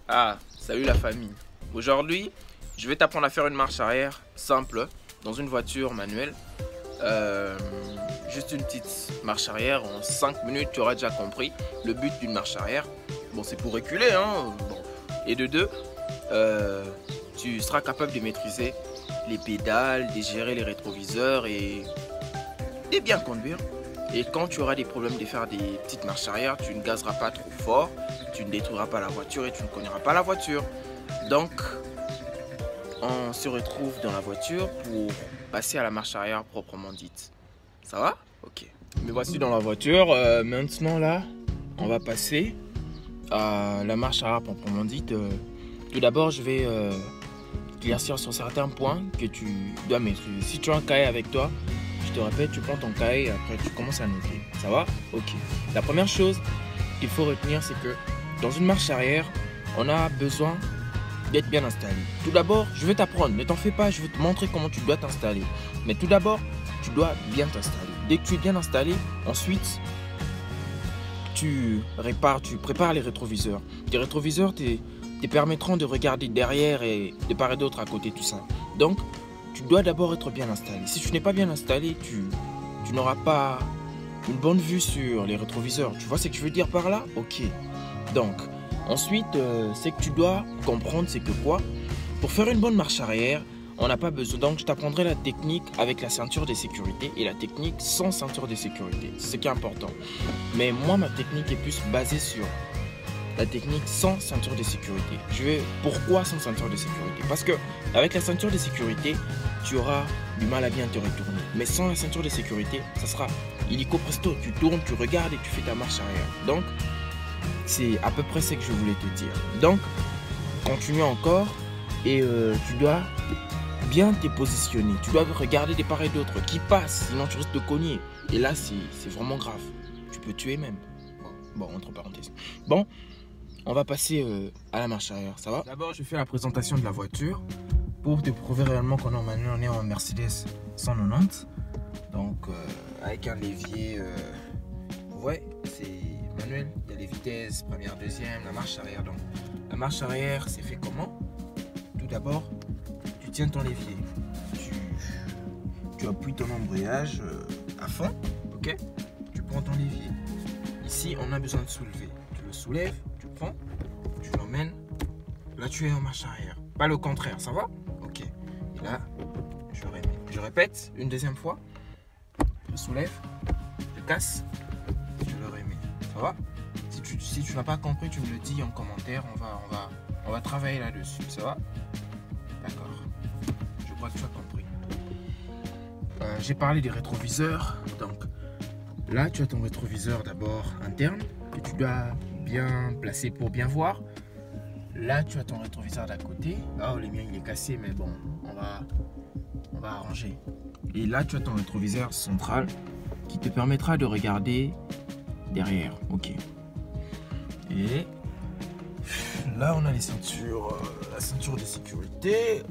Ah, salut la famille. Aujourd'hui, je vais t'apprendre à faire une marche arrière simple dans une voiture manuelle. Juste une petite marche arrière en 5 minutes, tu auras déjà compris le but d'une marche arrière. Bon, c'est pour reculer, hein. Bon. Et de deux, tu seras capable de maîtriser les pédales, de gérer les rétroviseurs et bien conduire. Et quand tu auras des problèmes de faire des petites marches arrière, tu ne gazeras pas trop fort, tu ne détruiras pas la voiture et tu ne cogneras pas la voiture. Donc, on se retrouve dans la voiture pour passer à la marche arrière proprement dite. Ça va? Ok. Me voici dans la voiture. Maintenant là, on va passer à la marche arrière proprement dite. Tout d'abord, je vais éclaircir sur certains points que tu dois maîtriser. Si tu as un cahier avec toi, je te répète, tu prends ton cahier et après tu commences à noter. Ça va? Ok. La première chose qu'il faut retenir, c'est que dans une marche arrière, on a besoin d'être bien installé. Tout d'abord, je vais t'apprendre. Ne t'en fais pas, je vais te montrer comment tu dois t'installer. Mais tout d'abord, tu dois bien t'installer. Dès que tu es bien installé, ensuite, tu prépares les rétroviseurs. Les rétroviseurs te permettront de regarder derrière et de part et d'autre à côté, tout ça. Donc, tu dois d'abord être bien installé. Si tu n'es pas bien installé, tu n'auras pas une bonne vue sur les rétroviseurs. Tu vois ce que je veux dire par là? Ok. Donc, ensuite, ce que tu dois comprendre, c'est que quoi? Pour faire une bonne marche arrière, on n'a pas besoin. Donc, je t'apprendrai la technique avec la ceinture de sécurité et la technique sans ceinture de sécurité. C'est ce qui est important. Mais moi, ma technique est plus basée sur la technique sans ceinture de sécurité. Pourquoi sans ceinture de sécurité? Parce que avec la ceinture de sécurité, tu auras du mal à bien te retourner. Mais sans la ceinture de sécurité, ça sera illico presto. Tu tournes, tu regardes et tu fais ta marche arrière. Donc, c'est à peu près ce que je voulais te dire. Donc, continue encore et tu dois bien te positionner. Tu dois regarder des part et d'autres qui passent, sinon tu risques de cogner. Et là, c'est vraiment grave. Tu peux tuer même. Bon, entre parenthèses. Bon, on va passer à la marche arrière, ça va? D'abord, je fais la présentation de la voiture pour te prouver réellement qu'on est en manuel. On est en Mercedes 190. Donc, avec un levier, ouais, c'est manuel. Il y a les vitesses, première, deuxième, la marche arrière. Donc, la marche arrière, c'est fait comment? Tout d'abord, tu tiens ton levier. Tu appuies ton embrayage à fond, ok? Tu prends ton levier. Ici, on a besoin de soulever. Tu le soulèves, tu prends, tu l'emmènes. Là, tu es en marche arrière. Pas le contraire, ça va? Ok. Et là, je remets. Je répète une deuxième fois. Je soulève, je casse, je le remets. Ça va? Si tu n'as pas compris, tu me le dis en commentaire. On va travailler là-dessus. Ça va? D'accord. Je crois que tu as compris. J'ai parlé des rétroviseurs. Donc, là, tu as ton rétroviseur d'abord interne que tu dois bien placer pour bien voir. Là, tu as ton rétroviseur d'à côté. Oh, le mien, il est cassé, mais bon, on va arranger. Et là, tu as ton rétroviseur central qui te permettra de regarder derrière. Ok. Et là, on a les ceintures, la ceinture de sécurité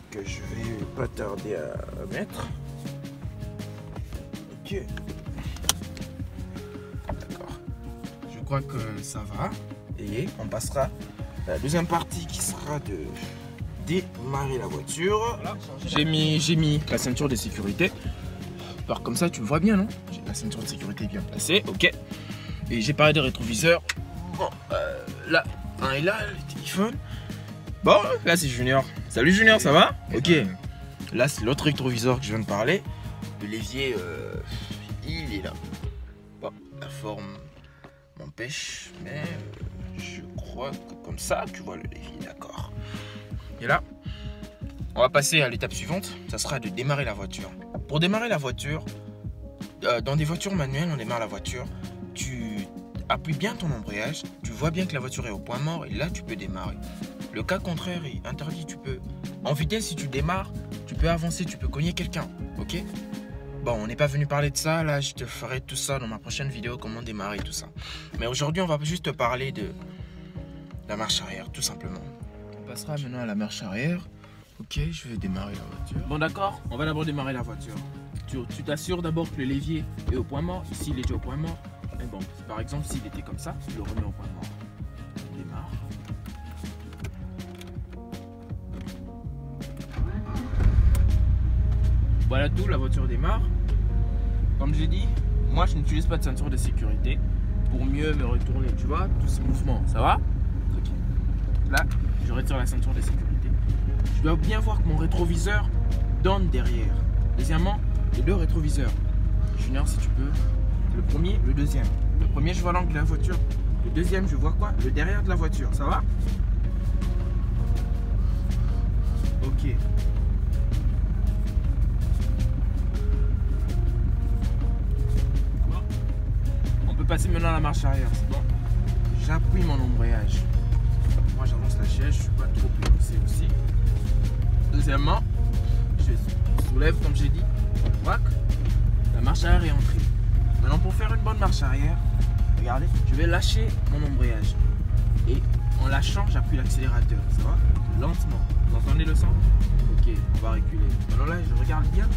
que je vais pas tarder à mettre. Ok. D'accord. Je crois que ça va. Et on passera à la deuxième partie qui sera de démarrer la voiture. Voilà. J'ai mis la ceinture de sécurité. Alors comme ça, tu le vois bien, non? J'ai la ceinture de sécurité bien placée. Ok. Et j'ai parlé des rétroviseurs. Bon, là, un est là, le téléphone. Bon, là c'est Junior. Salut Junior, ça va? Ok. Là, c'est l'autre rétroviseur que je viens de parler. Le levier, il est là. Bon, la forme m'empêche, mais je crois que comme ça, tu vois le levier, d'accord. Et là, on va passer à l'étape suivante. Ça sera de démarrer la voiture. Pour démarrer la voiture, dans des voitures manuelles, on démarre la voiture. Tu appuies bien ton embrayage. Tu vois bien que la voiture est au point mort et là, tu peux démarrer. Le cas contraire est interdit. Tu peux, en vitesse, si tu démarres, tu peux avancer, tu peux cogner quelqu'un. Ok? Bon, on n'est pas venu parler de ça. Là, je te ferai tout ça dans ma prochaine vidéo, comment démarrer tout ça. Mais aujourd'hui, on va juste parler de la marche arrière, tout simplement. On passera maintenant à la marche arrière. Ok, je vais démarrer la voiture. Bon, d'accord, on va d'abord démarrer la voiture. Tu t'assures d'abord que le levier est au point mort. Ici, il est déjà au point mort. Mais bon, par exemple, s'il était comme ça, tu le remets au point mort. On démarre. Voilà tout, la voiture démarre. Comme j'ai dit, moi je n'utilise pas de ceinture de sécurité pour mieux me retourner, tu vois, tous ces mouvements, ça va? Ok. Là, je retire la ceinture de sécurité. Je dois bien voir que mon rétroviseur donne derrière. Deuxièmement, les deux rétroviseurs. Junior, si tu peux, le premier, le deuxième. Le premier, je vois l'angle de la voiture. Le deuxième, je vois quoi? Le derrière de la voiture, ça va? Ok. Bon. On peut passer maintenant à la marche arrière, c'est bon. J'appuie mon embrayage. Moi, j'avance la chaise, je suis pas trop poussé aussi. Deuxièmement, je soulève, comme j'ai dit, whack, la marche arrière est entrée. Maintenant, pour faire une bonne marche arrière, regardez, je vais lâcher mon embrayage. Et en lâchant, j'appuie l'accélérateur, ça va? Lentement. Vous entendez le son? Ok, on va reculer. Maintenant là, je regarde bien.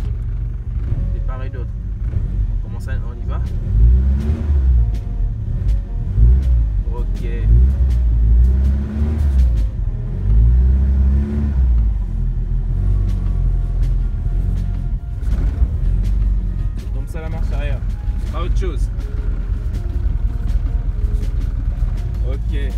De part et d'autre. On commence on y va? Ok. C'est comme ça la marche arrière. Pas autre chose. Ok.